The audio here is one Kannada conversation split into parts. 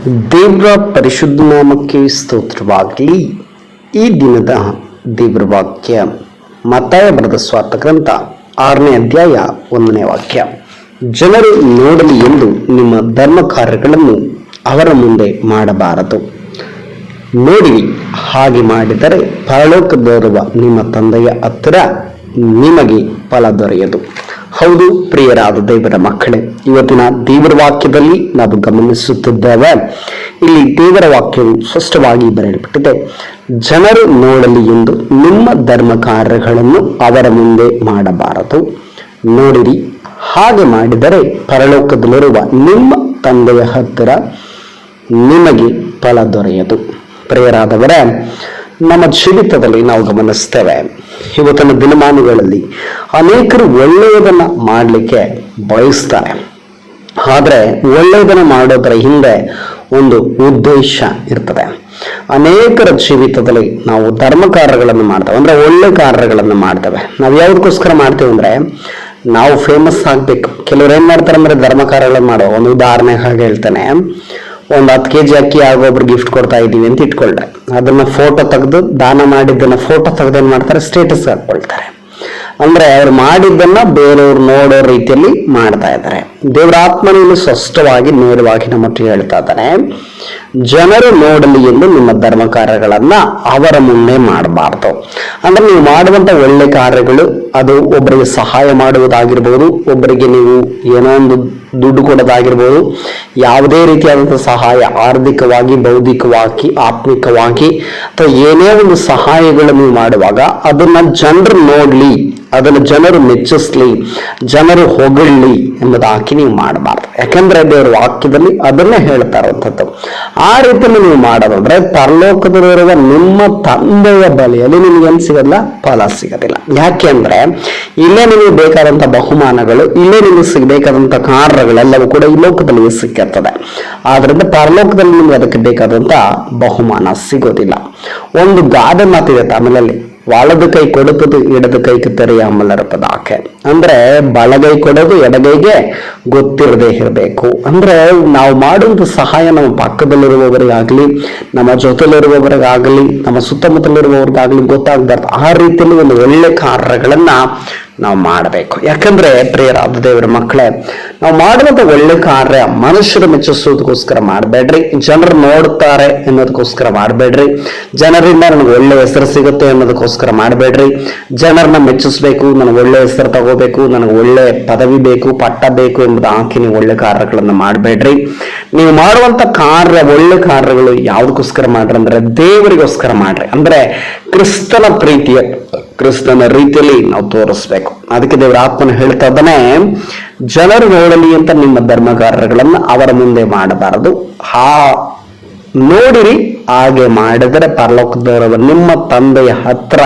ದೇವರ ಪರಿಶುದ್ಧ ನಾಮಕ್ಕೆ ಸ್ತೋತ್ರವಾಗಲಿ. ಈ ದಿನದ ದೇವರ ವಾಕ್ಯ ಮತ್ತಾಯ ಬರೆದ ಸ್ವಾರ್ಥ ಗ್ರಂಥ 6ನೇ ಅಧ್ಯಾಯ 1ನೇ ವಾಕ್ಯ. ಜನರು ನೋಡಲಿ ಎಂದು ನಿಮ್ಮ ಧರ್ಮ ಕಾರ್ಯಗಳನ್ನು ಅವರ ಮುಂದೆ ಮಾಡಬಾರದು. ನೋಡಿರಿ, ಹಾಗೆ ಮಾಡಿದರೆ ಪರಲೋಕದಲ್ಲಿರುವ ನಿಮ್ಮ ತಂದೆಯ ಹತ್ತಿರ ನಿಮಗೆ ಫಲ ದೊರೆಯದು. ಹೌದು ಪ್ರಿಯರಾದ ದೇವರ ಮಕ್ಕಳೇ, ಇವತ್ತಿನ ದೇವರ ವಾಕ್ಯದಲ್ಲಿ ನಾವು ಗಮನಿಸುತ್ತಿದ್ದೇವೆ. ಇಲ್ಲಿ ದೇವರ ವಾಕ್ಯವು ಸ್ಪಷ್ಟವಾಗಿ ಬರೆಯಲ್ಪಟ್ಟಿದೆ. ಜನರು ನೋಡಲಿ ಎಂದು ನಿಮ್ಮ ಧರ್ಮ ಕಾರ್ಯಗಳನ್ನು ಅವರ ಮುಂದೆ ಮಾಡಬಾರದು. ನೋಡಿರಿ, ಹಾಗೆ ಮಾಡಿದರೆ ಪರಲೋಕದಲ್ಲಿರುವ ನಿಮ್ಮ ತಂದೆಯ ಹತ್ತಿರ ನಿಮಗೆ ಫಲ ದೊರೆಯದು. ಪ್ರಿಯರಾದವರೇ, ನಮ್ಮ ಜೀವಿತದಲ್ಲಿ ನಾವು ಗಮನಿಸ್ತೇವೆ, ಇವತ್ತಿನ ದಿನಮಾನಗಳಲ್ಲಿ ಅನೇಕರು ಒಳ್ಳೆಯದನ್ನ ಮಾಡಲಿಕ್ಕೆ ಬಯಸ್ತಾರೆ. ಆದರೆ ಒಳ್ಳೆಯದನ್ನ ಮಾಡೋದರ ಹಿಂದೆ ಒಂದು ಉದ್ದೇಶ ಇರ್ತದೆ. ಅನೇಕರ ಜೀವಿತದಲ್ಲಿ ನಾವು ಧರ್ಮ ಕಾರ್ಯಗಳನ್ನು ಮಾಡ್ತೇವೆ, ಅಂದ್ರೆ ಒಳ್ಳೆ ಕಾರ್ಯಗಳನ್ನು ಮಾಡ್ತೇವೆ. ನಾವು ಯಾವುದಕ್ಕೋಸ್ಕರ ಮಾಡ್ತೇವೆ ಅಂದ್ರೆ ನಾವು ಫೇಮಸ್ ಆಗ್ಬೇಕು. ಕೆಲವ್ರು ಏನ್ ಮಾಡ್ತಾರೆ ಅಂದ್ರೆ ಧರ್ಮ ಕಾರ್ಯಗಳನ್ನು ಮಾಡೋ ಒಂದು ಉದಾಹರಣೆ ಹಾಗೆ ಹೇಳ್ತಾನೆ. ಒಂದು 10 kg ಅಕ್ಕಿ ಆಗೋಬ್ರು ಗಿಫ್ಟ್ ಕೊಡ್ತಾ ಇದ್ದೀವಿ ಅಂತ ಇಟ್ಕೊಳ್ತಾರೆ. ಅದನ್ನ ಫೋಟೋ ತೆಗೆದು ದಾನ ಮಾಡಿದ್ದನ್ನ ಫೋಟೋ ತೆಗೆದು ಏನ್ ಮಾಡ್ತಾರೆ, ಸ್ಟೇಟಸ್ ಹಾಕೊಳ್ತಾರೆ. ಅಂದ್ರೆ ಅವ್ರು ಮಾಡಿದ್ದನ್ನ ಬೇರೆಯವ್ರು ನೋಡೋ ರೀತಿಯಲ್ಲಿ ಮಾಡ್ತಾ ಇದ್ದಾರೆ. ದೇವರ ಆತ್ಮನಲ್ಲಿ ಸ್ಪಷ್ಟವಾಗಿ ನೇರವಾಗಿ ನಮ್ಮೊಟ್ಟಿಗೆ ಹೇಳ್ತಾ ಇದ್ದಾನೆ, ಜನರು ನೋಡಲಿ ಎಂದು ನಿಮ್ಮ ಧರ್ಮ ಕಾರ್ಯಗಳನ್ನ ಅವರ ಮುಂದೆ ಮಾಡಬಾರ್ದು. ಅಂದ್ರೆ ನೀವು ಮಾಡುವಂತ ಒಳ್ಳೆ ಕಾರ್ಯಗಳು ಅದು ಒಬ್ಬರಿಗೆ ಸಹಾಯ ಮಾಡುವುದಾಗಿರ್ಬೋದು, ಒಬ್ಬರಿಗೆ ನೀವು ಏನೋ ಒಂದು ದುಡ್ಡು ಕೊಡೋದಾಗಿರ್ಬೋದು, ಯಾವುದೇ ರೀತಿಯಾದಂತಹ ಸಹಾಯ ಆರ್ಥಿಕವಾಗಿ, ಬೌದ್ಧಿಕವಾಗಿ, ಆತ್ಮಿಕವಾಗಿ ಅಥವಾ ಏನೇ ಒಂದು ಸಹಾಯಗಳನ್ನು ನೀವು ಮಾಡುವಾಗ ಅದನ್ನ ಜನರು ನೋಡ್ಲಿ, ಅದನ್ನು ಜನರು ಮೆಚ್ಚಿಸ್ಲಿ, ಜನರು ಹೊಗಳ್ಲಿ ಎಂಬುದಾಗಿ ನೀವು ಮಾಡಬಾರ್ದು. ಯಾಕಂದ್ರೆ ದೇವರ ವಾಕ್ಯದಲ್ಲಿ ಅದನ್ನೇ ಹೇಳ್ತಾ ಇರುವಂಥದ್ದು. ಆ ರೀತಿಯಲ್ಲಿ ನೀವು ಮಾಡೋದಂದ್ರೆ ಪರಲೋಕದಲ್ಲಿರುವ ನಿಮ್ಮ ತಂದೆಯ ಬಳಿಯಲ್ಲಿ ನಿಮಗೇನು ಸಿಗಲ್ಲ, ಫಲ ಸಿಗೋದಿಲ್ಲ. ಯಾಕೆ ಅಂದ್ರೆ ಇಲ್ಲೇ ನಿಮಗೆ ಬೇಕಾದಂತ ಬಹುಮಾನಗಳು, ಇಲ್ಲೇ ನಿಮಗೆ ಸಿಗಬೇಕಾದಂತ ಕಾರ್ಯಗಳೆಲ್ಲವೂ ಕೂಡ ಈ ಲೋಕದಲ್ಲಿ ಸಿಕ್ಕಿರ್ತದೆ. ಆದ್ರಿಂದ ಪರಲೋಕದಲ್ಲಿ ನಿಮ್ಗೆ ಅದಕ್ಕೆ ಬೇಕಾದಂತ ಬಹುಮಾನ ಸಿಗೋದಿಲ್ಲ. ಒಂದು ಗಾದೆ ಮಾತಿದೆ ತಮಿಳಲ್ಲಿ, ವಲದು ಕೈ ಕೊಡುತ್ತದೆ ಎಡದು ಕೈಗೆ ತೆರೆಯಾಮಲ ಇರಪದಾಕೆ. ಅಂದ್ರೆ ಬಲಗೈ ಕೊಡೋದು ಎಡಗೈಗೆ ಗೊತ್ತಿರದೇ ಇರಬೇಕು. ಅಂದ್ರೆ ನಾವು ಮಾಡುವಂತ ಸಹಾಯ ನಮ್ಮ ಪಕ್ಕದಲ್ಲಿರುವವರಿಗಾಗ್ಲಿ, ನಮ್ಮ ಜೊತೆಲಿರುವವರಿಗಾಗಲಿ, ನಮ್ಮ ಸುತ್ತಮುತ್ತಲಿರುವವರಿಗಾಗ್ಲಿ ಗೊತ್ತಾಗ್ಬಾರ್ದು. ಆ ರೀತಿಯಲ್ಲಿ ಒಂದು ಒಳ್ಳೆ ಕಾರ್ಯಗಳನ್ನ ನಾವು ಮಾಡಬೇಕು. ಯಾಕಂದ್ರೆ ಪ್ರಿಯರಾದ ದೇವರ ಮಕ್ಕಳೇ, ನಾವು ಮಾಡುವಂತ ಒಳ್ಳೆ ಕಾರ್ಯ ಮನುಷ್ಯರು ಮೆಚ್ಚಿಸೋದಕ್ಕೋಸ್ಕರ ಮಾಡಬೇಡ್ರಿ, ಜನರು ನೋಡ್ತಾರೆ ಅನ್ನೋದಕ್ಕೋಸ್ಕರ ಮಾಡಬೇಡ್ರಿ, ಜನರಿಂದ ನನಗೆ ಒಳ್ಳೆ ಹೆಸರು ಸಿಗುತ್ತೆ ಅನ್ನೋದಕ್ಕೋಸ್ಕರ ಮಾಡಬೇಡ್ರಿ, ಜನರನ್ನ ಮೆಚ್ಚಿಸ್ಬೇಕು, ನನಗೆ ಒಳ್ಳೆ ಹೆಸರು ತಗೋಬೇಕು, ನನಗೆ ಒಳ್ಳೆ ಪದವಿ ಬೇಕು, ಪಟ್ಟ ಬೇಕು ಎಂಬುದು ಹಾಕಿ ನೀವು ಒಳ್ಳೆ ಕಾರ್ಯಗಳನ್ನ ಮಾಡಬೇಡ್ರಿ. ನೀವು ಮಾಡುವಂತ ಕಾರ್ಯ, ಒಳ್ಳೆ ಕಾರ್ಯಗಳು ಯಾವುದಕ್ಕೋಸ್ಕರ ಮಾಡ್ರಿ ಅಂದ್ರೆ ದೇವರಿಗೋಸ್ಕರ ಮಾಡ್ರಿ. ಅಂದ್ರೆ ಕ್ರಿಸ್ತನ ಪ್ರೀತಿಯ, ಕ್ರಿಸ್ತನ ರೀತಿಯಲ್ಲಿ ನಾವು ತೋರಿಸ್ಬೇಕು. ಅದಕ್ಕೆ ದೇವರ ಆತ್ಮನ ಹೇಳ್ತಾ ಇದ್ದಾನೆ, ಜನರು ನೋಡಲಿ ಅಂತ ನಿಮ್ಮ ಧರ್ಮ ಕಾರ್ಯಗಳನ್ನ ಅವರ ಮುಂದೆ ಮಾಡಬಾರದು. ನೋಡಿರಿ, ಹಾಗೆ ಮಾಡಿದರೆ ಪರಲೋಕದಲ್ಲಿರುವ ನಿಮ್ಮ ತಂದೆಯ ಹತ್ರ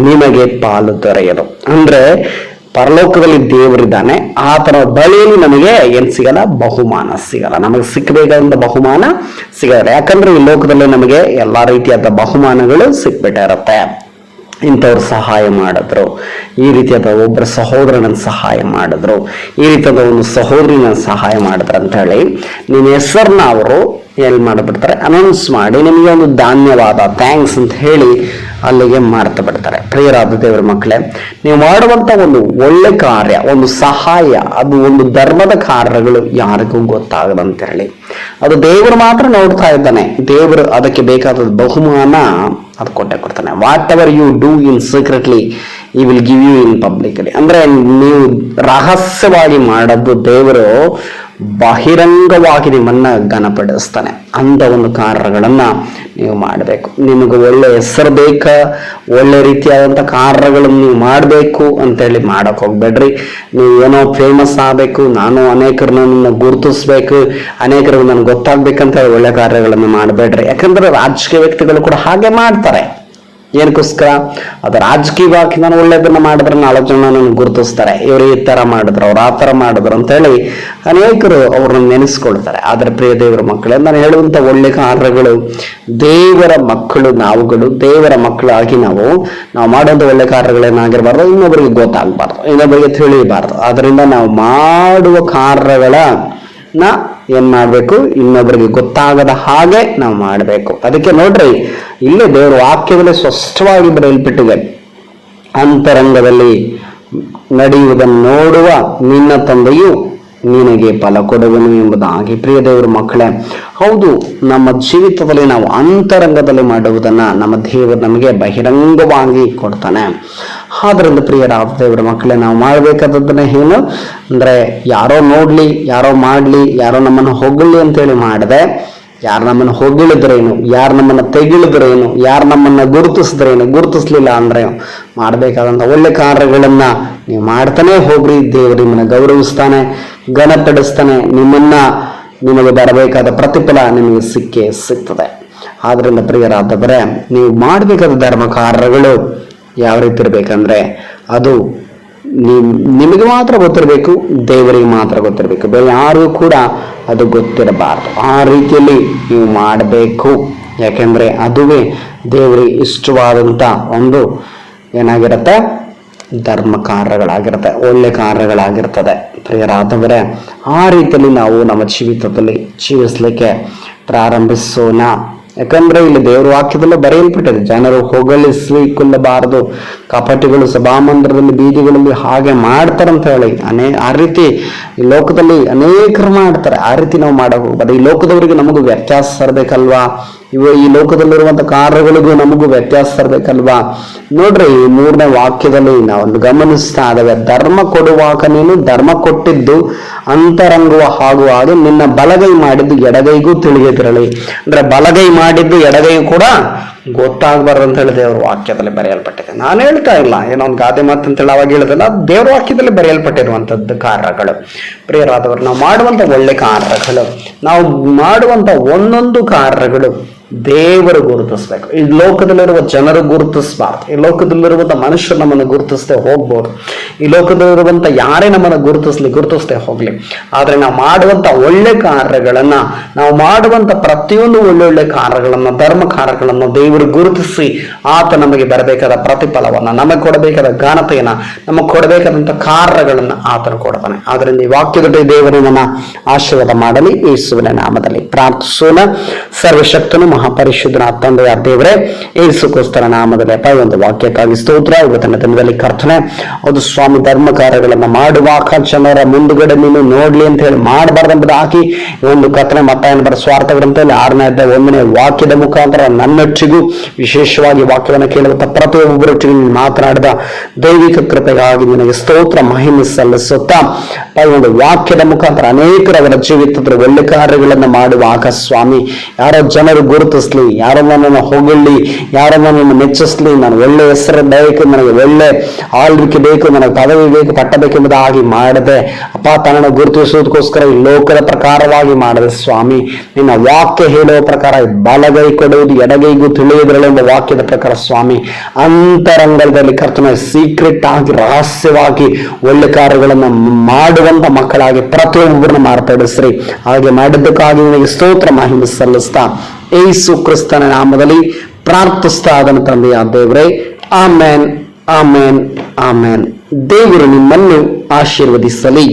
ನಿಮಗೆ ಪಾಲು ದೊರೆಯದು. ಅಂದ್ರೆ ಪರಲೋಕದಲ್ಲಿ ದೇವರಿದ್ದಾನೆ, ಆತನ ಬಳಿಯಲ್ಲಿ ನಮಗೆ ಏನ್ ಸಿಗಲ್ಲ, ಬಹುಮಾನ ಸಿಗಲ್ಲ. ನಮಗೆ ಸಿಕ್ಕಬೇಕಾದಂತ ಬಹುಮಾನ ಸಿಗಲ್ಲ. ಯಾಕಂದ್ರೆ ಈ ಲೋಕದಲ್ಲಿ ನಮಗೆ ಎಲ್ಲಾ ರೀತಿಯಾದ ಬಹುಮಾನಗಳು ಸಿಕ್ಬಿಟ್ಟಿರುತ್ತೆ. ಇಂಥವ್ರು ಸಹಾಯ ಮಾಡಿದ್ರು, ಈ ರೀತಿಯಾದ ಒಬ್ಬರ ಸಹೋದರನ ಸಹಾಯ ಮಾಡಿದ್ರು, ಈ ರೀತಿಯಾದ ಒಂದು ಸಹೋದರಿನ ಸಹಾಯ ಮಾಡಿದ್ರು ಅಂತ ಹೇಳಿ ನಿಮ್ಮ ಹೆಸರನ್ನ ಅವರು ಏನ್ ಮಾಡಿಬಿಡ್ತಾರೆ, ಅನೌನ್ಸ್ ಮಾಡಿ ನಿಮಗೆ ಒಂದು ಧನ್ಯವಾದ, ಥ್ಯಾಂಕ್ಸ್ ಅಂತ ಹೇಳಿ ಅಲ್ಲಿಗೆ ಮಾಡ್ತಾ ಬಿಡ್ತಾರೆ. ಪ್ರಿಯರಾದ ದೇವರ ಮಕ್ಕಳೇ, ನೀವು ಮಾಡುವಂತ ಒಂದು ಒಳ್ಳೆ ಕಾರ್ಯ, ಒಂದು ಸಹಾಯ, ಅದು ಒಂದು ಧರ್ಮದ ಕಾರ್ಯಗಳು ಯಾರಿಗೂ ಗೊತ್ತಾಗದಂತ ಹೇಳಿ ಅದು ದೇವರು ಮಾತ್ರ ನೋಡ್ತಾ ಇದ್ದಾನೆ. ದೇವರು ಅದಕ್ಕೆ ಬೇಕಾದ ಬಹುಮಾನ ಅದು ಕೊಟ್ಟೆ ಕೊಡ್ತಾನೆ. Whatever you do in secretly he will give you in publicly. ಅಂದ್ರೆ ನೀವು ರಹಸ್ಯವಾಗಿ ಮಾಡೋದು ದೇವರು ಬಹಿರಂಗವಾಗಿ ನಿಮ್ಮನ್ನ ಘನಪಡಿಸ್ತಾನೆ. ಅಂತ ಒಂದು ಕಾರ್ಯಗಳನ್ನ ನೀವು ಮಾಡಬೇಕು. ನಿಮಗೆ ಒಳ್ಳೆ ಹೆಸರು ಬೇಕ, ಒಳ್ಳೆ ರೀತಿಯಾದಂತ ಕಾರ್ಯಗಳನ್ನು ನೀವು ಮಾಡಬೇಕು ಅಂತೇಳಿ ಮಾಡಕ್ ಹೋಗ್ಬೇಡ್ರಿ. ನೀವು ಏನೋ ಫೇಮಸ್ ಆಗ್ಬೇಕು, ನಾನು ಅನೇಕರನ್ನ ಗುರುತಿಸ್ಬೇಕು, ಅನೇಕರಿಗೆ ನನ್ಗೆ ಗೊತ್ತಾಗ್ಬೇಕಂತ ಒಳ್ಳೆ ಕಾರ್ಯಗಳನ್ನು ಮಾಡಬೇಡ್ರಿ. ಯಾಕಂದ್ರೆ ರಾಜಕೀಯ ವ್ಯಕ್ತಿಗಳು ಕೂಡ ಹಾಗೆ ಮಾಡ್ತಾರೆ. ಏನಕ್ಕೋಸ್ಕರ, ಅದು ರಾಜಕೀಯವಾಗಿ ನಾನು ಒಳ್ಳೇದನ್ನ ಮಾಡಿದ್ರೆ 4 ಜನ ನನಗೆ ಗುರುತಿಸ್ತಾರೆ, ಇವರು ಈ ತರ ಮಾಡಿದ್ರು, ಅವ್ರು ಆ ತರ ಮಾಡಿದ್ರು ಅಂತ ಹೇಳಿ ಅನೇಕರು ಅವ್ರನ್ನ ನೆನೆಸ್ಕೊಳ್ತಾರೆ. ಆದ್ರೆ ಪ್ರಿಯ ದೇವರ ಮಕ್ಕಳೇ, ನಾನು ಹೇಳುವಂತ ಒಳ್ಳೆ ಕಾರ್ಯಗಳು, ದೇವರ ಮಕ್ಕಳು ನಾವುಗಳು, ದೇವರ ಮಕ್ಕಳಾಗಿ ನಾವು ಮಾಡುವಂತ ಒಳ್ಳೆ ಕಾರ್ಯಗಳೇನಾಗಿರ್ಬಾರ್ದು, ಇನ್ನೊಬ್ಬರಿಗೆ ಗೊತ್ತಾಗಬಾರ್ದು, ಇನ್ನೊಬ್ಬರಿಗೆ ತಿಳಿಯಬಾರ್ದು. ಆದ್ರಿಂದ ನಾವು ಮಾಡುವ ಕಾರ್ಯಗಳನ್ನ ಏನ್ ಮಾಡ್ಬೇಕು, ಇನ್ನೊಬ್ಬರಿಗೆ ಗೊತ್ತಾಗದ ಹಾಗೆ ನಾವು ಮಾಡಬೇಕು. ಅದಕ್ಕೆ ನೋಡ್ರಿ, ಇಲ್ಲೇ ದೇವರ ವಾಕ್ಯದಲ್ಲಿ ಸ್ಪಷ್ಟವಾಗಿ ಬರೆಯಲ್ಪಟ್ಟಿದೆ, ಅಂತರಂಗದಲ್ಲಿ ನಡೆಯುವುದನ್ನು ನೋಡುವ ನಿನ್ನ ತಂದೆಯು ನಿನಗೆ ಫಲ ಕೊಡುವನು ಎಂಬುದಾಗಿ. ಪ್ರಿಯ ದೇವರ ಮಕ್ಕಳೇ, ಹೌದು, ನಮ್ಮ ಜೀವಿತದಲ್ಲಿ ನಾವು ಅಂತರಂಗದಲ್ಲಿ ಮಾಡುವುದನ್ನ ನಮ್ಮ ದೇವರು ನಮಗೆ ಬಹಿರಂಗವಾಗಿ ಕೊಡ್ತಾನೆ. ಆದ್ರಿಂದ ಪ್ರಿಯರಾದ ದೇವರ ಮಕ್ಕಳೇ, ನಾವು ಮಾಡಬೇಕಾದದ್ದನ್ನ ಏನು ಅಂದ್ರೆ, ಯಾರೋ ನೋಡ್ಲಿ, ಯಾರೋ ಮಾಡ್ಲಿ, ಯಾರೋ ನಮ್ಮನ್ನು ಹೊಗಳಿ ಅಂತೇಳಿ ಮಾಡದೆ, ಯಾರು ನಮ್ಮನ್ನು ಹೊಗಳಿದ್ರೇನು, ಯಾರು ನಮ್ಮನ್ನ ತೆಗಿಳಿದ್ರೇನು, ಯಾರು ನಮ್ಮನ್ನ ಗುರುತಿಸಿದ್ರೇನು, ಗುರುತಿಸ್ಲಿಲ್ಲ ಅಂದ್ರೆ ಮಾಡಬೇಕಾದಂತ ಒಳ್ಳೆ ಕಾರ್ಯಗಳನ್ನ ನೀವು ಮಾಡ್ತಾನೆ ಹೋಗ್ರಿ. ದೇವರು ನಿಮ್ಮನ್ನ ಗೌರವಿಸ್ತಾನೆ, ಘನಪಡಿಸ್ತಾನೆ. ನಿಮಗೆ ಬರಬೇಕಾದ ಪ್ರತಿಫಲ ನಿಮಗೆ ಸಿಗ್ತದೆ. ಆದ್ರಿಂದ ಪ್ರಿಯರಾದವರೇ, ನೀವು ಮಾಡಬೇಕಾದ ಧರ್ಮ ಕಾರ್ಯಗಳು ಯಾವ ರೀತಿ ಇರ್ಬೇಕಂದ್ರೆ, ಅದು ನಿಮಗೆ ಮಾತ್ರ ಗೊತ್ತಿರಬೇಕು, ದೇವರಿಗೆ ಮಾತ್ರ ಗೊತ್ತಿರಬೇಕು, ಬೇರೆ ಯಾರಿಗೂ ಕೂಡ ಅದು ಗೊತ್ತಿರಬಾರದು. ಆ ರೀತಿಯಲ್ಲಿ ನೀವು ಮಾಡಬೇಕು. ಯಾಕೆಂದ್ರೆ ಅದುವೇ ದೇವರಿಗೆ ಇಷ್ಟವಾದಂತ ಒಂದು ಏನಾಗಿರುತ್ತೆ, ಧರ್ಮ ಕಾರ್ಯಗಳಾಗಿರುತ್ತೆ, ಒಳ್ಳೆ ಕಾರ್ಯಗಳಾಗಿರ್ತದೆ. ಪ್ರಿಯರಾದವರೇ, ಆ ರೀತಿಯಲ್ಲಿ ನಾವು ನಮ್ಮ ಜೀವಿತದಲ್ಲಿ ಜೀವಿಸ್ಲಿಕ್ಕೆ ಪ್ರಾರಂಭಿಸೋಣ. ಯಾಕಂದ್ರೆ ಇಲ್ಲಿ ದೇವರ ವಾಕ್ಯದಲ್ಲೇ ಬರೆಯಲ್ಪಟ್ಟಿದೆ, ಜನರು ಹೊಗಳಿಸಿಕೊಳ್ಳಬಾರದು, ಕಪಟಿಗಳು ಸಭಾಮಂದಿರದಲ್ಲಿ ಬೀದಿಗಳಲ್ಲಿ ಹಾಗೆ ಮಾಡ್ತಾರಂತ ಹೇಳಿ. ಆ ರೀತಿ ಈ ಲೋಕದಲ್ಲಿ ಅನೇಕರು ಮಾಡ್ತಾರೆ. ಆ ರೀತಿ ನಾವು ಮಾಡಬಹುದು. ಈ ಲೋಕದವರಿಗೆ ನಮಗೂ ವ್ಯತ್ಯಾಸ ತರಬೇಕಲ್ವಾ? ಈ ಲೋಕದಲ್ಲಿರುವಂತ ಕಾರ್ಯಗಳಿಗೂ ನಮಗೂ ವ್ಯತ್ಯಾಸ ತರಬೇಕಲ್ವಾ? ನೋಡ್ರಿ, ಈ 3ನೇ ವಾಕ್ಯದಲ್ಲಿ ನಾವು ಗಮನಿಸ್ತಾ ಇದ್ದೇವೆ, ಧರ್ಮ ಕೊಡುವಾಗ ನೀನು ಧರ್ಮ ಕೊಟ್ಟಿದ್ದು ಅಂತರಂಗುವ ಹಾಗೂ ಹಾಗೆ ನಿನ್ನ ಬಲಗೈ ಮಾಡಿದ್ದು ಎಡಗೈಗೂ ತಿಳಿಯದಿರಲಿ. ಅಂದ್ರೆ ಬಲಗೈ ಮಾಡಿದ್ದು ಎಡಗೈಗೂ ಕೂಡ ಗೊತ್ತಾಗಬಾರ್ದು ಅಂತ ಹೇಳಿ ದೇವರ ವಾಕ್ಯದಲ್ಲಿ ಬರೆಯಲ್ಪಟ್ಟಿದೆ. ನಾನು ಹೇಳ್ತಾ ಇಲ್ಲ, ಏನೋ ಒಂದು ಗಾದೆ ಮಾತು ಅಂತೇಳಿ ಅವಾಗ ಹೇಳಿದಲ್ಲ, ದೇವರ ವಾಕ್ಯದಲ್ಲಿ ಬರೆಯಲ್ಪಟ್ಟಿರುವಂತದ್ದು ಕಾರ್ಯಗಳು. ಪ್ರಿಯರಾದವರು, ನಾವು ಮಾಡುವಂತ ಒಳ್ಳೆ ಕಾರ್ಯಗಳು, ನಾವು ಮಾಡುವಂತ ಒಂದೊಂದು ಕಾರ್ಯಗಳು ದೇವರು ಗುರುತಿಸ್ಬೇಕು. ಈ ಲೋಕದಲ್ಲಿರುವ ಜನರು ಗುರುತಿಸಬಾರ್ದು. ಈ ಲೋಕದಲ್ಲಿರುವಂತ ಮನುಷ್ಯರು ನಮ್ಮನ್ನು ಗುರುತಿಸದೆ ಹೋಗ್ಬೋದು. ಈ ಲೋಕದಲ್ಲಿರುವಂತ ಯಾರೇ ನಮ್ಮನ್ನು ಗುರುತಿಸದೆ ಹೋಗ್ಲಿ. ಆದ್ರೆ ನಾವು ಮಾಡುವಂತ ಒಳ್ಳೆ ಕಾರ್ಯಗಳನ್ನ, ನಾವು ಮಾಡುವಂತ ಪ್ರತಿಯೊಂದು ಒಳ್ಳೊಳ್ಳೆ ಕಾರ್ಯಗಳನ್ನ, ಧರ್ಮ ಕಾರ್ಯಗಳನ್ನ ದೇವರು ಗುರುತಿಸಿ ಆತ ನಮಗೆ ಬರಬೇಕಾದ ಪ್ರತಿಫಲವನ್ನ, ನಮಗೆ ಕೊಡಬೇಕಾದ ಘನತೆಯನ್ನ, ನಮಗೆ ಕೊಡಬೇಕಾದಂತ ಕಾರ್ಯಗಳನ್ನ ಆತನು ಕೊಡ್ತಾನೆ. ಆದ್ರಿಂದ ಈ ವಾಕ್ಯದಲ್ಲಿ ದೇವರನ್ನ ಆಶೀರ್ವಾದ ಮಾಡಲಿ. ಯೇಸುವಿನ ನಾಮದಲ್ಲಿ ಪ್ರಾರ್ಥಿಸೋಣ. ಸರ್ವಶಕ್ತನು ಮಹಾಪರಿಶುದ್ಧನ ತಂದೆಯ ದೇವರೇ, ಯೇಸುಕ್ರಿಸ್ತನ ನಾಮದಲ್ಲಿ ಒಂದು ವಾಕ್ಯಕ್ಕಾಗಿ ಸ್ತೋತ್ರ. ಇವತ್ತಿನ ದಿನದಲ್ಲಿ ಕರ್ತನೆ, ಅದು ಸ್ವಾಮಿ, ಧರ್ಮ ಕಾರ್ಯಗಳನ್ನ ಮಾಡುವಾಗ ಜನರ ಮುಂದುಗಡೆ ನೀನು ನೋಡ್ಲಿ ಅಂತ ಹೇಳಿ ಮಾಡಬಾರ್ದೆಂಬುದಾಗಿ ಒಂದು ಕರ್ತನೆ ಮತ್ತಾಯನ ಬರ ಸ್ವಾರ್ಥ ಗ್ರಂಥದಲ್ಲಿ 6ನೇ ಅಧ್ಯಾಯ 1ನೇ ವಾಕ್ಯದ ಮುಖಾಂತರ ನನ್ನೊಟ್ಟಿಗೂ, ವಿಶೇಷವಾಗಿ ವಾಕ್ಯವನ್ನು ಕೇಳುವಂತ ಪ್ರತಿಯೊಬ್ಬರೊಟ್ಟಿಗೂ ಮಾತನಾಡಿದ ದೈವಿಕ ಕೃಪೆಗಾಗಿ ನಿನಗೆ ಸ್ತೋತ್ರ ಮಹಿಮೆ ಸಲ್ಲಿಸುತ್ತಾ, ಒಂದು ವಾಕ್ಯದ ಮುಖಾಂತರ ಅನೇಕರವರ ಜೀವಿತದ ಒಳ್ಳೆ ಕಾರ್ಯಗಳನ್ನ ಮಾಡುವಾಗ ಸ್ವಾಮಿ, ಯಾರೋ ಜನರು ಗುರುತಿಸ್ಲಿ, ಯಾರೋ ನನ್ನನ್ನು ಹೊಗಳಿ, ಯಾರೋ ನನ್ನನ್ನು ಮೆಚ್ಚಿಸ್ಲಿ, ನಾನು ಒಳ್ಳೆ ಹೆಸರು ಬೇಕು, ನನಗೆ ಒಳ್ಳೆ ಆಳ್ವಿಕೆ ಬೇಕು, ನನಗೆ ಪದವಿ ಬೇಕು, ಪಟ್ಟ ಬೇಕೆಂಬುದಾಗಿ ಮಾಡದೆ ಅಪ್ಪ, ತನ್ನನ್ನು ಗುರುತಿಸುವುದಕ್ಕೋಸ್ಕರ ಈ ಲೋಕದ ಪ್ರಕಾರವಾಗಿ ಮಾಡದೆ ಸ್ವಾಮಿ, ನಿನ್ನ ವಾಕ್ಯ ಹೇಳುವ ಪ್ರಕಾರ ಬಲಗೈ ಕೊಡುವುದು ಎಡಗೈಗೂ ತಿಳಿಯುವುದರೆಂಬ ವಾಕ್ಯದ ಪ್ರಕಾರ ಸ್ವಾಮಿ, ಅಂತರಂಗದಲ್ಲಿ ಕರ್ತನ ಸೀಕ್ರೆಟ್ ಆಗಿ, ರಹಸ್ಯವಾಗಿ ಒಳ್ಳೆ ಕಾರ್ಯಗಳನ್ನು ಮಾಡುವಂತ ಮಕ್ಕಳಾಗಿ ಪ್ರತಿಯೊಬ್ಬರನ್ನ ಮಾರ್ಪಡಿಸ್ರಿ. ಹಾಗೆ ಮಾಡಿದ್ದಕ್ಕಾಗಿ ನಿನಗೆ ಸ್ತೋತ್ರ ಮಹಿಮೆ ಸಲ್ಲಿಸ್ತಾ ಯೇಸು ಕ್ರಿಸ್ತನ ನಾಮದಲ್ಲಿ ಪ್ರಾರ್ಥಿಸ್ತಾ ಅದನ್ನು ತಂದೆಯ ದೇವರೇ, ಆಮೇನ್, ಆಮೇನ್, ಆಮೇನ್. ದೇವರು ನಿಮ್ಮನ್ನು ಆಶೀರ್ವದಿಸಲಿ.